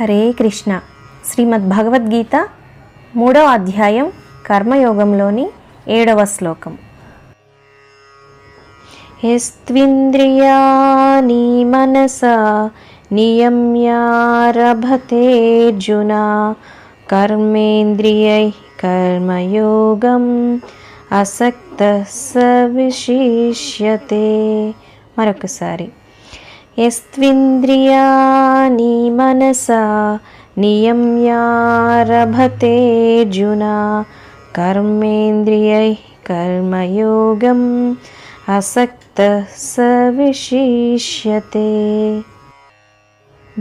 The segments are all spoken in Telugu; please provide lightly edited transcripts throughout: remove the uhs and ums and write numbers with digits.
హరే కృష్ణ. శ్రీమద్ భగవద్గీత 3వ అధ్యాయం కర్మయోగంలోని 7వ శ్లోకం. యస్త్వింద్రియాణి మనసా నియమ్యారభతేర్జున కర్మేంద్రియైః కర్మయోగం అసక్తః స విశిష్యతే. మరొకసారి. యస్త్వింద్రియాణి మనసా నియమ్యారభతేర్జున కర్మేంద్రియైః కర్మయోగం అసక్తః స విశిష్యతే.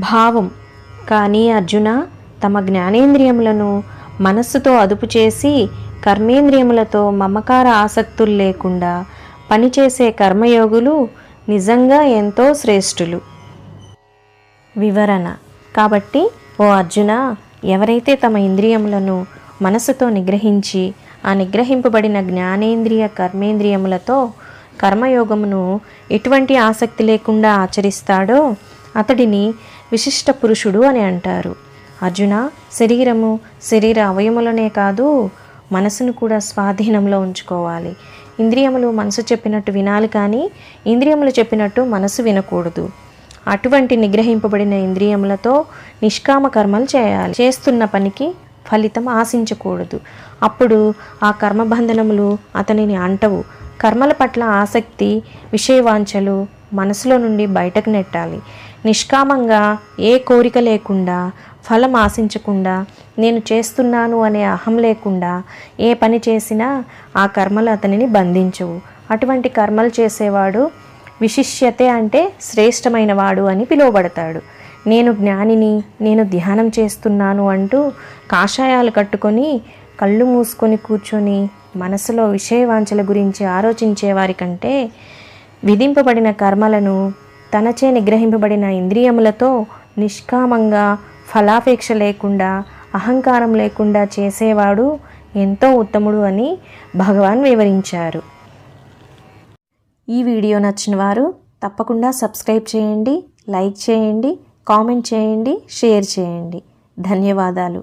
భావం: కానీ అర్జున, తమ జ్ఞానేంద్రియములను మనస్సుతో అదుపు చేసి కర్మేంద్రియములతో మమకార ఆసక్తులు లేకుండా పనిచేసే కర్మయోగులు నిజంగా ఎంతో శ్రేష్ఠులు. వివరణ: కాబట్టి ఓ అర్జున, ఎవరైతే తమ ఇంద్రియములను మనసుతో నిగ్రహించి ఆ నిగ్రహింపబడిన జ్ఞానేంద్రియ కర్మేంద్రియములతో కర్మయోగమును ఎటువంటి ఆసక్తి లేకుండా ఆచరిస్తాడో అతడిని విశిష్ట పురుషుడు అని అంటారు. అర్జున, శరీర అవయములనే కాదు, మనసును కూడా స్వాధీనంలో ఉంచుకోవాలి. ఇంద్రియములు మనసు చెప్పినట్టు వినాలి, కానీ ఇంద్రియములు చెప్పినట్టు మనసు వినకూడదు. అటువంటి నిగ్రహింపబడిన ఇంద్రియములతో నిష్కామ కర్మలు చేయాలి. చేస్తున్న పనికి ఫలితం ఆశించకూడదు. అప్పుడు ఆ కర్మబంధనములు అతనిని అంటవు. కర్మల పట్ల ఆసక్తి, విషయవాంఛలు మనసులో నుండి బయటకు నెట్టాలి. నిష్కామంగా, ఏ కోరిక లేకుండా, ఫలం ఆశించకుండా, నేను చేస్తున్నాను అనే అహం లేకుండా ఏ పని చేసినా ఆ కర్మలు అతనిని బంధించవు. అటువంటి కర్మలు చేసేవాడు విశిష్యతే అంటే శ్రేష్టమైన వాడు అని పిలువబడతాడు. నేను జ్ఞానిని, నేను ధ్యానం చేస్తున్నాను అంటూ కాషాయాలు కట్టుకొని కళ్ళు మూసుకొని కూర్చొని మనసులో విషయవాంఛల గురించి ఆలోచించే వారి కంటే విధింపబడిన కర్మలను తనచే నిగ్రహింపబడిన ఇంద్రియములతో నిష్కామంగా, ఫలాపేక్ష లేకుండా, అహంకారం లేకుండా చేసేవాడు ఎంతో ఉత్తముడు అని భగవాన్ వివరించారు. ఈ వీడియో నచ్చిన వారు తప్పకుండా సబ్స్క్రైబ్ చేయండి, లైక్ చేయండి, కామెంట్ చేయండి, షేర్ చేయండి. ధన్యవాదాలు.